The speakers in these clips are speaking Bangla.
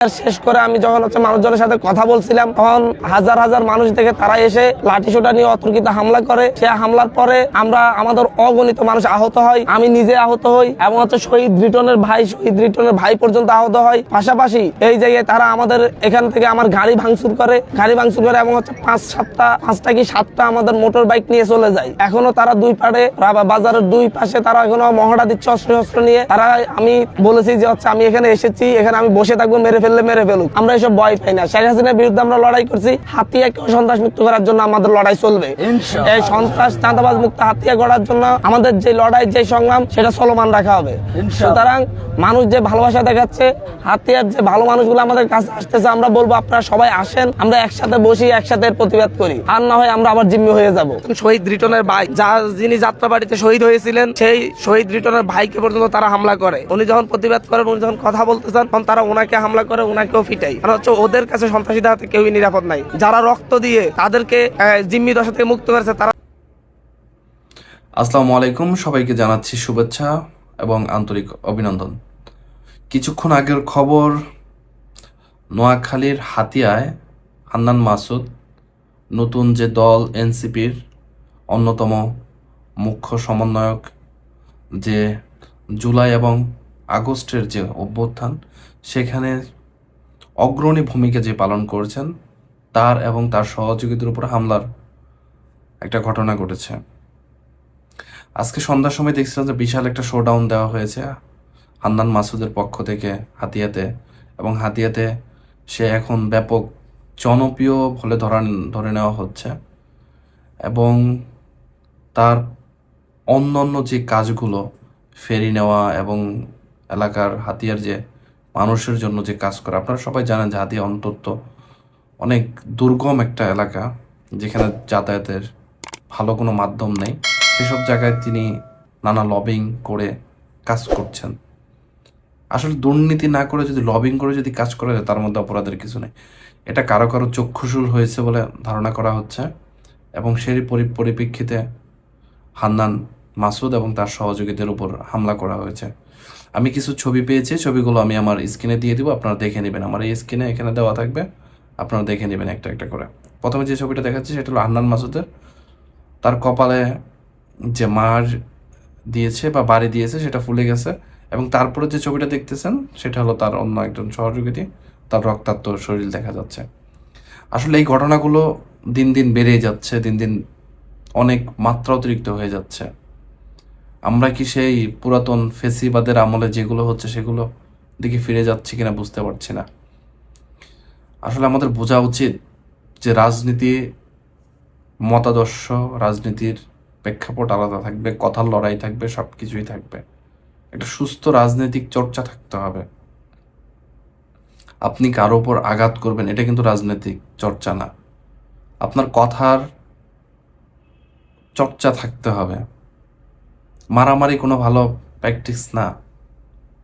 শেষ করে আমি যখন মানুষজনের সাথে কথা বলছিলাম, তখন হাজার হাজার মানুষ থেকে তারা এসে লাঠিসোঁটা নিয়ে অতর্কিত হামলা করে। সে হামলার পরে আমাদের অগণিত মানুষ আহত হয়, আমি নিজে আহত হই এবং শহীদ রিটনের ভাই পর্যন্ত আহত হয়। পাশাপাশি এই জায়গায় তারা আমাদের এখান থেকে আমার গাড়ি ভাঙচুর করে এবং পাঁচটা কি সাতটা আমাদের মোটর বাইক নিয়ে চলে যায়। এখনো তারা দুই পাড়ে বাজারের দুই পাশে তারা এখনো মহড়া দিচ্ছে অস্ত্র নিয়ে। তারা আমি বলেছি যে আমি এখানে এসেছি, এখানে আমি বসে থাকবো, মেরে ফেলুক। আমরা এসব ভয় পাই না। শেখ হাসিনার বিরুদ্ধে আমরা লড়াই করছি, হাতিয়াকে সন্ত্রাস মুক্ত করার জন্য আমাদের লড়াই চলবে। এই সন্ত্রাস চাঁদাবাজ মুক্ত হাতিয়া গড়ার জন্য আমাদের যে লড়াই, যে সংগ্রাম, সেটা চলমান রাখা হবে। সুতরাং মানুষ যে ভালোবাসা দেখাচ্ছে, হাতিয়ার যে ভালো মানুষগুলো আমাদের কাছে আসতেছে, আমরা বলবো আপনারা সবাই আসেন, আমরা একসাথে বসি, একসাথে প্রতিবাদ করি। আর না হয় আমরা আবার জিম্মি হয়ে যাব। শহীদ রিটনের ভাই, যিনি যাত্রাবাড়িতে শহীদ হয়েছিলেন, সেই শহীদ রিটনের ভাইকে পর্যন্ত তারা হামলা করে। উনি যখন প্রতিবাদ করেন, উনি যখন কথা বলতে চান, তখন তারা ওনাকে হামলা করে, ওনাকেও ফিটাই। ওদের কাছে সন্ত্রাসীদের হাতে কেউই নিরাপদ নাই। যারা রক্ত দিয়ে তাদেরকে জিম্মি দশা থেকে মুক্ত করেছে তারা। আসসালামু আলাইকুম, সবাইকে জানাচ্ছি শুভেচ্ছা এবং আন্তরিক অভিনন্দন। কিছুক্ষণ আগের খবর, নোয়াখালীর হাতিয়ায় হান্নান মাসুদ, নতুন যে দল এনসিপির অন্যতম মুখ্য সমন্বয়ক, যে জুলাই এবং আগস্টের যে অভ্যুত্থান, সেখানে অগ্রণী ভূমিকা যে পালন করেছেন, তার এবং তার সহযোগীদের উপর হামলার একটা ঘটনা ঘটেছে। আজকে সন্ধ্যার সময় দেখছিলাম যে বিশাল একটা শোডাউন দেওয়া হয়েছে হান্নান মাসুদের পক্ষ থেকে হাতিয়াতে, এবং হাতিয়াতে সে এখন ব্যাপক জনপ্রিয় বলে ধরে নেওয়া হচ্ছে। এবং তার অন্যান্য যে কাজগুলো, ফেরি নেওয়া এবং এলাকার হাতিয়ার যে মানুষের জন্য যে কাজ করে, আপনারা সবাই জানেন যে হাতিয়া অন্তত অনেক দুর্গম একটা এলাকা, যেখানে যাতায়াতের ভালো কোনো মাধ্যম নেই। সেসব জায়গায় তিনি নানা লবিং করে কাজ করছেন। আসলে দুর্নীতি না করে যদি লবিং করে যদি কাজ করা যায়, তার মধ্যে অপরাধের কিছু নেই। এটা কারো কারো চক্ষুশূল হয়েছে বলে ধারণা করা হচ্ছে, এবং সেই পরিপ্রেক্ষিতে হান্নান মাসুদ এবং তার সহযোগীদের উপর হামলা করা হয়েছে। আমি কিছু ছবি পেয়েছি, ছবিগুলো আমি আমার স্ক্রিনে দিয়ে দিব, আপনারা দেখে নেবেন। আমার এই স্ক্রিনে এখানে দেওয়া থাকবে, আপনারা দেখে নেবেন একটা একটা করে। প্রথমে যে ছবিটা দেখাচ্ছি সেটা হলো হান্নান মাসুদের। তার কপালে যে মার দিয়েছে বা বাড়ি দিয়েছে সেটা ফুলে গেছে, এবং তারপরে যে ছবিটা দেখতেছেন সেটা হলো তার অন্য একজন সহযোগী, তার রক্তাক্ত শরীর দেখা যাচ্ছে। আসলে এই ঘটনাগুলো দিন দিন বেড়েই যাচ্ছে, দিন দিন অনেক মাত্রা অতিরিক্ত হয়ে যাচ্ছে। আমরা কি সেই পুরাতন ফেসিবাদের আমলে যেগুলো হচ্ছে সেগুলো দিকে ফিরে যাচ্ছি কিনা বুঝতে পারছি না। আসলে আমাদের বোঝা উচিত যে রাজনীতি, মতাদর্শ, রাজনীতির প্রেক্ষাপট আলাদা থাকবে, কথার লড়াই থাকবে, সব কিছুই থাকবে। একটা সুস্থ রাজনৈতিক চর্চা থাকতে হবে। আপনি কারো ওপর আঘাত করবেন, এটা কিন্তু রাজনৈতিক চর্চা না। আপনার কথার চর্চা থাকতে হবে। মারামারি কোনো ভালো প্র্যাকটিস না।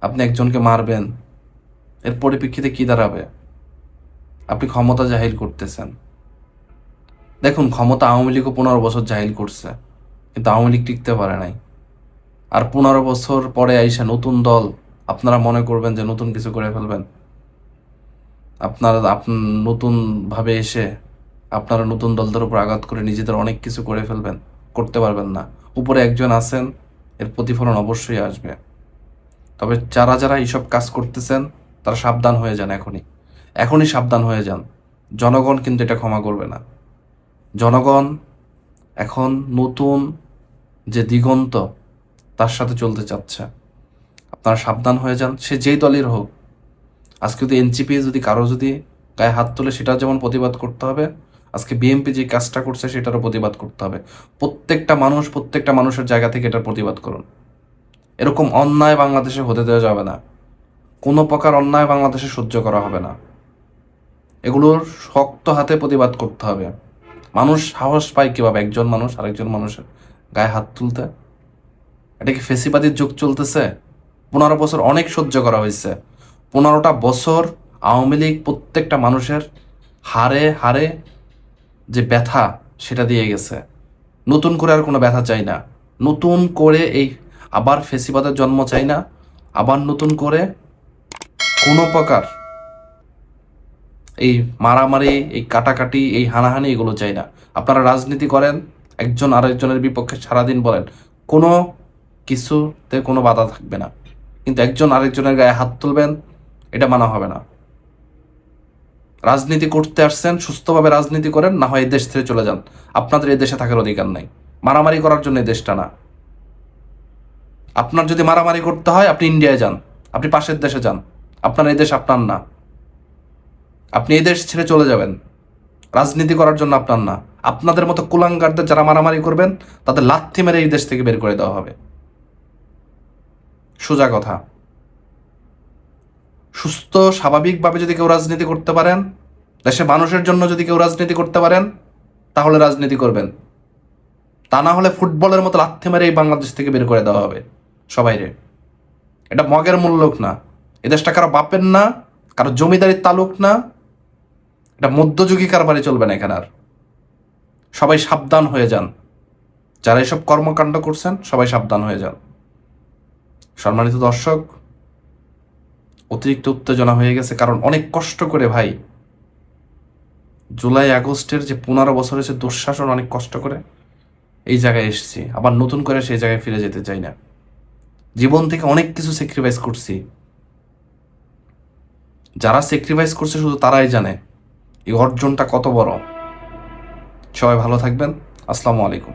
আপনি একজনকে মারবেন, এর পরিপ্রেক্ষিতে কি দাঁড়াবে? আপনি ক্ষমতা জাহির করতেছেন। দেখুন, ক্ষমতা আওয়ামী লীগও 15 বছর জাহির করছে, কিন্তু আওয়ামী লীগ টিকতে পারে নাই। আর 15 বছর পরে আইসা নতুন দল, আপনারা মনে করবেন যে নতুন কিছু করে ফেলবেন। আপনারা নতুনভাবে এসে আপনারা নতুন দলদের উপর আঘাত করে নিজেদের অনেক কিছু করে ফেলবেন, করতে পারবেন না। উপরে একজন আছেন, এর প্রতিফলন অবশ্যই আসবে। তবে যারা যারা এইসব কাজ করতেছেন, তারা সাবধান হয়ে যান। এখনই সাবধান হয়ে যান। জনগণ কিন্তু এটা ক্ষমা করবে না। জনগণ এখন নতুন যে দিগন্ত, তার সাথে চলতে চাচ্ছে। আপনারা সাবধান হয়ে যান, সে যেই দলের হোক। আজকে যদি এনসিপি যদি কারো যদি গায়ে হাত তোলে, সেটার যেমন প্রতিবাদ করতে হবে। আজকে বিএনপি যে কাজটা করছে সেটারও প্রতিবাদ করতে হবে। প্রত্যেকটা মানুষের জায়গা থেকে এটার প্রতিবাদ করুন। এরকম অন্যায় বাংলাদেশে হতে দেওয়া যাবে না। কোনো প্রকার অন্যায় বাংলাদেশে সহ্য করা হবে না। এগুলোর শক্ত হাতে প্রতিবাদ করতে হবে। মানুষ সাহস পায় কিভাবে একজন মানুষ আরেকজন মানুষের গায়ে হাত তুলতে? এটা কি ফেসিবাদীর যুগ চলতেছে? 15 বছর অনেক সহ্য করা হয়েছে। 15টা বছর আওয়ামী লীগ প্রত্যেকটা মানুষের হারে হারে যে ব্যথা, সেটা দিয়ে গেছে। নতুন করে আর কোনো ব্যথা চাই না। নতুন করে এই আবার ফেসিবাদের জন্ম চাই না। আবার নতুন করে কোনো প্রকার এই মারামারি, এই কাটাকাটি, এই হানাহানি এগুলো চাই না। আপনারা রাজনীতি করেন, একজন আরেকজনের বিপক্ষে সারাদিন বলেন, কোনো কিছুতে কোনো বাধা থাকবে না, কিন্তু একজন আরেকজনের গায়ে হাত তুলবেন, এটা মানা হবে না। রাজনীতি করতে আসছেন, সুস্থভাবে রাজনীতি করেন, না হয় এই দেশ ছেড়ে চলে যান। আপনাদের এই দেশে থাকার অধিকার নাই। মারামারি করার জন্য এই দেশটা না। আপনার যদি মারামারি করতে হয় আপনি ইন্ডিয়ায় যান, আপনি পাশের দেশে যান, আপনার এই দেশ আপনার না। আপনি এই দেশ ছেড়ে চলে যাবেন, রাজনীতি করার জন্য আপনার না। আপনাদের মতো কুলাঙ্গারদের যারা মারামারি করবেন তাদের লাথি মেরে এই দেশ থেকে বের করে দেওয়া হবে। সোজা কথা। সুস্থ স্বাভাবিকভাবে যদি কেউ রাজনীতি করতে পারেন, দেশের মানুষের জন্য যদি কেউ রাজনীতি করতে পারেন, তাহলে রাজনীতি করবেন। তা না হলে ফুটবলের মতো লাথি মেরে এই বাংলাদেশ থেকে বের করে দেওয়া হবে সবাইরে। এটা মগের মূল্যক না, এ দেশটা কারো বাপের না, কারো জমিদারির তালুক না, এটা মধ্যযুগী কারবারে চলবে না এখানে। আর সবাই সাবধান হয়ে যান, যারা এসব কর্মকাণ্ড করছেন সবাই সাবধান হয়ে যান। সম্মানিত দর্শক, অতিরিক্ত উত্তেজনা হয়ে গেছে, কারণ অনেক কষ্ট করে ভাই জুলাই আগস্টের যে 15 বছরের যে দুঃশাসন, অনেক কষ্ট করে এই জায়গায় এসেছি। আবার নতুন করে সেই জায়গায় ফিরে যেতে চাই না। জীবন থেকে অনেক কিছু স্যাক্রিফাইস করছি। যারা স্যাক্রিফাইস করছে শুধু তারাই জানে এই অর্জনটা কত বড়। সবাই ভালো থাকবেন। আসসালামু আলাইকুম।